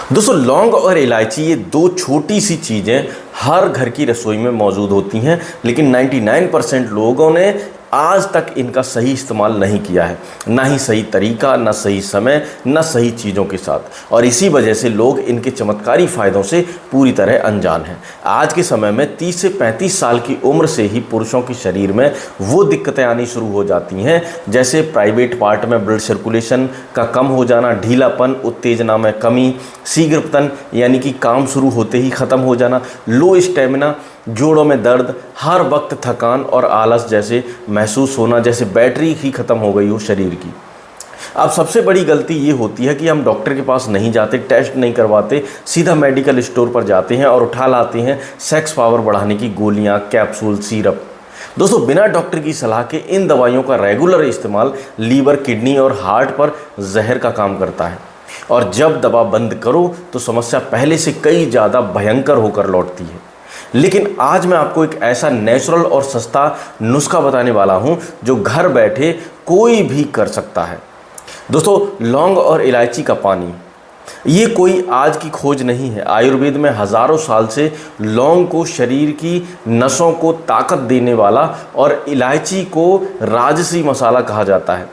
दोस्तों लौंग और इलायची ये दो छोटी सी चीज़ें हर घर की रसोई में मौजूद होती हैं, लेकिन 99% लोगों ने आज तक इनका सही इस्तेमाल नहीं किया है। ना ही सही तरीका, ना सही समय, ना सही चीज़ों के साथ, और इसी वजह से लोग इनके चमत्कारी फ़ायदों से पूरी तरह अनजान हैं। आज के समय में 30 से 35 साल की उम्र से ही पुरुषों के शरीर में वो दिक्कतें आनी शुरू हो जाती हैं, जैसे प्राइवेट पार्ट में ब्लड सर्कुलेशन का कम हो जाना, ढीलापन, उत्तेजना में कमी, शीघ्रपतन यानी कि काम शुरू होते ही ख़त्म हो जाना, लो स्टेमिना, जोड़ों में दर्द, हर वक्त थकान और आलस जैसे महसूस होना, जैसे बैटरी ही ख़त्म हो गई हो शरीर की। अब सबसे बड़ी गलती ये होती है कि हम डॉक्टर के पास नहीं जाते, टेस्ट नहीं करवाते, सीधा मेडिकल स्टोर पर जाते हैं और उठा लाते हैं सेक्स पावर बढ़ाने की गोलियां, कैप्सूल, सिरप। दोस्तों बिना डॉक्टर की सलाह के इन दवाइयों का रेगुलर इस्तेमाल लीवर, किडनी और हार्ट पर जहर का काम करता है, और जब दवा बंद करो तो समस्या पहले से कई ज़्यादा भयंकर होकर लौटती है। लेकिन आज मैं आपको एक ऐसा नेचुरल और सस्ता नुस्खा बताने वाला हूं जो घर बैठे कोई भी कर सकता है। दोस्तों लौंग और इलायची का पानी, ये कोई आज की खोज नहीं है। आयुर्वेद में हज़ारों साल से लौंग को शरीर की नसों को ताकत देने वाला और इलायची को राजसी मसाला कहा जाता है।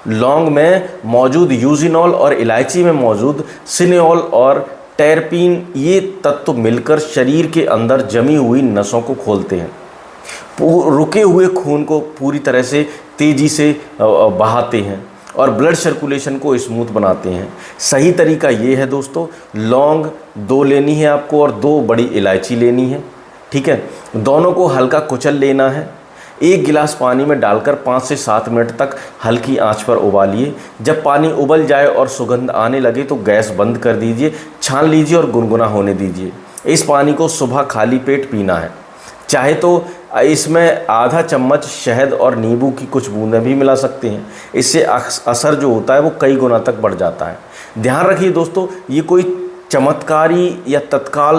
लौंग में मौजूद यूजिनॉल और इलायची में मौजूद सिनेओल और टेरपीन, ये तत्व मिलकर शरीर के अंदर जमी हुई नसों को खोलते हैं, रुके हुए खून को पूरी तरह से तेज़ी से बहाते हैं और ब्लड सर्कुलेशन को स्मूथ बनाते हैं। सही तरीका ये है दोस्तों, लौंग 2 लेनी है आपको और 2 बड़ी इलायची लेनी है, ठीक है। दोनों को हल्का कुचल लेना है। 1 गिलास पानी में डालकर 5 से 7 मिनट तक हल्की आंच पर उबालिए। जब पानी उबल जाए और सुगंध आने लगे तो गैस बंद कर दीजिए, छान लीजिए और गुनगुना होने दीजिए। इस पानी को सुबह खाली पेट पीना है। चाहे तो इसमें आधा चम्मच शहद और नींबू की कुछ बूंदें भी मिला सकते हैं। इससे असर जो होता है वो कई गुना तक बढ़ जाता है। ध्यान रखिए दोस्तों, ये कोई चमत्कारी या तत्काल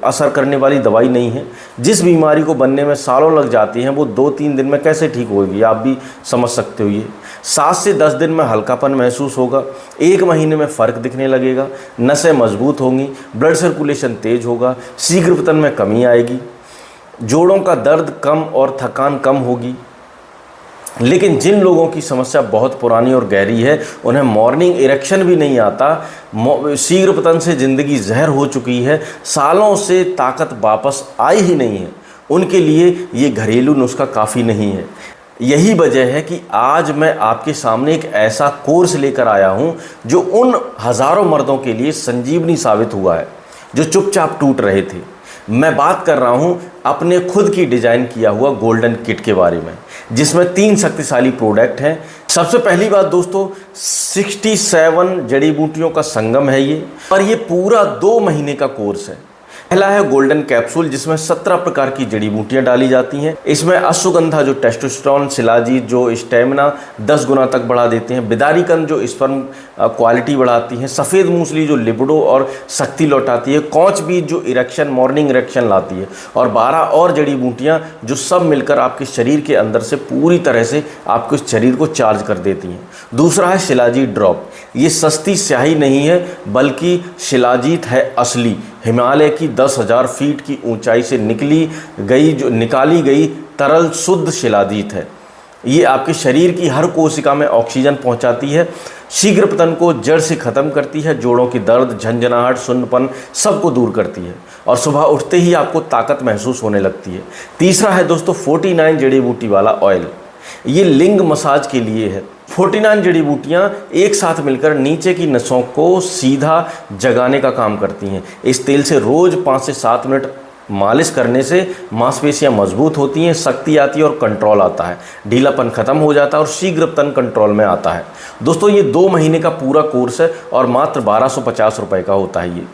असर करने वाली दवाई नहीं है। जिस बीमारी को बनने में सालों लग जाती हैं वो 2-3 दिन में कैसे ठीक होगी आप भी समझ सकते हो। ये 7 से 10 दिन में हल्कापन महसूस होगा, 1 महीने में फ़र्क दिखने लगेगा, नसें मजबूत होंगी, ब्लड सर्कुलेशन तेज होगा, शीघ्रपतन में कमी आएगी, जोड़ों का दर्द कम और थकान कम होगी। लेकिन जिन लोगों की समस्या बहुत पुरानी और गहरी है, उन्हें मॉर्निंग इरेक्शन भी नहीं आता, शीघ्रपतन से ज़िंदगी जहर हो चुकी है, सालों से ताकत वापस आई ही नहीं है, उनके लिए ये घरेलू नुस्खा काफ़ी नहीं है। यही वजह है कि आज मैं आपके सामने एक ऐसा कोर्स लेकर आया हूँ जो उन हज़ारों मर्दों के लिए संजीवनी साबित हुआ है जो चुपचाप टूट रहे थे। मैं बात कर रहा हूं अपने खुद की डिज़ाइन किया हुआ गोल्डन किट के बारे में, जिसमें 3 शक्तिशाली प्रोडक्ट हैं। सबसे पहली बात दोस्तों, 67 जड़ी बूटियों का संगम है ये, और ये पूरा 2 महीने का कोर्स है। पहला है गोल्डन कैप्सूल, जिसमें 17 प्रकार की जड़ी बूटियां डाली जाती हैं। इसमें अश्वगंधा जो टेस्टोस्टेरोन, शिलाजीत जो स्टेमिना 10 गुना तक बढ़ा देते हैं, बिदारीकंद जो स्पर्म क्वालिटी बढ़ाती हैं, सफ़ेद मूसली जो लिबिडो और शक्ति लौटाती है, कौच बीज जो इरेक्शन, मॉर्निंग इरेक्शन लाती है, और 12 और जड़ी बूटियां जो सब मिलकर आपके शरीर के अंदर से पूरी तरह से आपके शरीर को चार्ज कर देती हैं। दूसरा है शिलाजीत ड्रॉप। ये सस्ती स्याही नहीं है, बल्कि शिलाजीत है असली, हिमालय की 10,000 फीट की ऊंचाई से निकाली गई तरल शुद्ध शिलाजीत है। ये आपके शरीर की हर कोशिका में ऑक्सीजन पहुंचाती है, शीघ्रपतन को जड़ से ख़त्म करती है, जोड़ों की दर्द, झंझनाहट, सुन्नपन सबको दूर करती है, और सुबह उठते ही आपको ताकत महसूस होने लगती है। तीसरा है दोस्तों 49 जड़ी बूटी वाला ऑयल। ये लिंग मसाज के लिए है। 49 जड़ी बूटियाँ एक साथ मिलकर नीचे की नसों को सीधा जगाने का काम करती हैं। इस तेल से रोज़ 5 से 7 मिनट मालिश करने से मांसपेशियां मजबूत होती हैं, शक्ति आती है और कंट्रोल आता है, ढीलापन खत्म हो जाता है और शीघ्रपतन कंट्रोल में आता है। दोस्तों ये 2 महीने का पूरा कोर्स है और मात्र 1250 रुपये का होता है ये।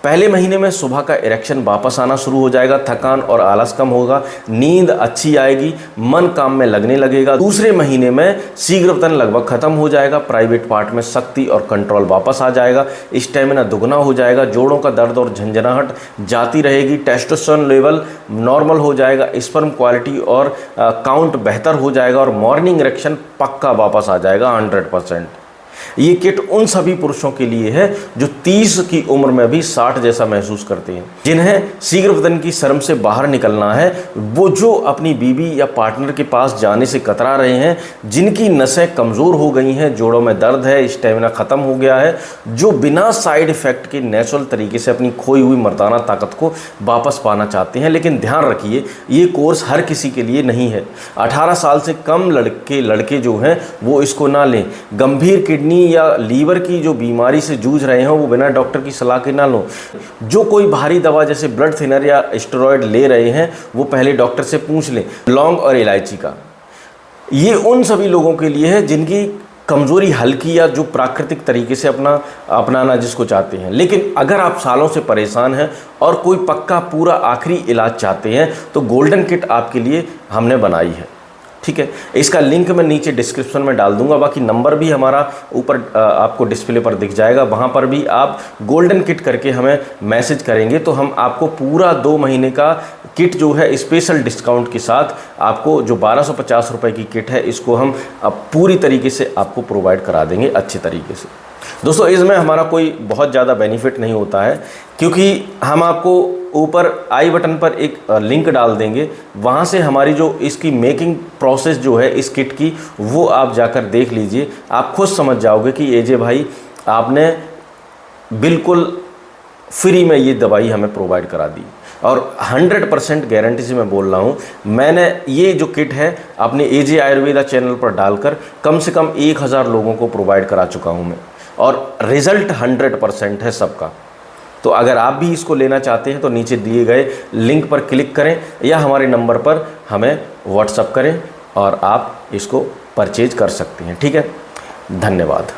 पहले महीने में सुबह का इरेक्शन वापस आना शुरू हो जाएगा, थकान और आलस कम होगा, नींद अच्छी आएगी, मन काम में लगने लगेगा। दूसरे महीने में शीघ्रपतन लगभग खत्म हो जाएगा, प्राइवेट पार्ट में शक्ति और कंट्रोल वापस आ जाएगा, स्टेमिना दुगना हो जाएगा, जोड़ों का दर्द और झंझनाहट जाती रहेगी, टेस्टोस्टेरोन लेवल नॉर्मल हो जाएगा, स्पर्म क्वालिटी और काउंट बेहतर हो जाएगा और मॉर्निंग इरेक्शन पक्का वापस आ जाएगा 100%। ये किट उन सभी पुरुषों के लिए है जो 30 की उम्र में भी 60 जैसा महसूस करते हैं, जिन्हें शीघ्र वतन की शर्म से बाहर निकलना है, वो जो अपनी बीवी या पार्टनर के पास जाने से कतरा रहे हैं, जिनकी नसें कमज़ोर हो गई हैं, जोड़ों में दर्द है, स्टेमिना ख़त्म हो गया है, जो बिना साइड इफ़ेक्ट के नेचुरल तरीके से अपनी खोई हुई मर्दाना ताकत को वापस पाना चाहते हैं। लेकिन ध्यान रखिए, ये कोर्स हर किसी के लिए नहीं है। 18 साल से कम लड़के जो हैं वो इसको ना लें। गंभीर किडनी या लीवर की जो बीमारी से जूझ रहे हैं वो बिना डॉक्टर की सलाह के ना लो। जो कोई भारी दवा जैसे ब्लड थिनर या स्टेरॉयड ले रहे हैं वो पहले डॉक्टर से पूछ लें। लौंग और इलायची का ये उन सभी लोगों के लिए है जिनकी कमज़ोरी हल्की या जो प्राकृतिक तरीके से अपनाना जिसको चाहते हैं। लेकिन अगर आप सालों से परेशान हैं और कोई पक्का पूरा आखिरी इलाज चाहते हैं तो गोल्डन किट आपके लिए हमने बनाई है। ठीक है, इसका लिंक मैं नीचे डिस्क्रिप्शन में डाल दूंगा, बाकी नंबर भी हमारा ऊपर आपको डिस्प्ले पर दिख जाएगा। वहाँ पर भी आप गोल्डन किट करके हमें मैसेज करेंगे तो हम आपको पूरा 2 महीने का किट जो है स्पेशल डिस्काउंट के साथ आपको जो 1250 रुपये की किट है इसको हम अब पूरी तरीके से आपको प्रोवाइड करा देंगे अच्छे तरीके से। दोस्तों, इसमें हमारा कोई बहुत ज़्यादा बेनिफिट नहीं होता है, क्योंकि हम आपको ऊपर आई बटन पर एक लिंक डाल देंगे, वहाँ से हमारी जो इसकी मेकिंग प्रोसेस जो है इस किट की वो आप जाकर देख लीजिए। आप खुद समझ जाओगे कि एजे भाई आपने बिल्कुल फ्री में ये दवाई हमें प्रोवाइड करा दी, और 100% गारंटी से मैं बोल रहा हूँ। मैंने ये जो किट है अपने एजे आयुर्वेदा चैनल पर डालकर कम से कम 1000 लोगों को प्रोवाइड करा चुका हूँ मैं, और रिज़ल्ट 100% है सबका। तो अगर आप भी इसको लेना चाहते हैं तो नीचे दिए गए लिंक पर क्लिक करें या हमारे नंबर पर हमें व्हाट्सएप करें और आप इसको परचेज कर सकते हैं। ठीक है, धन्यवाद।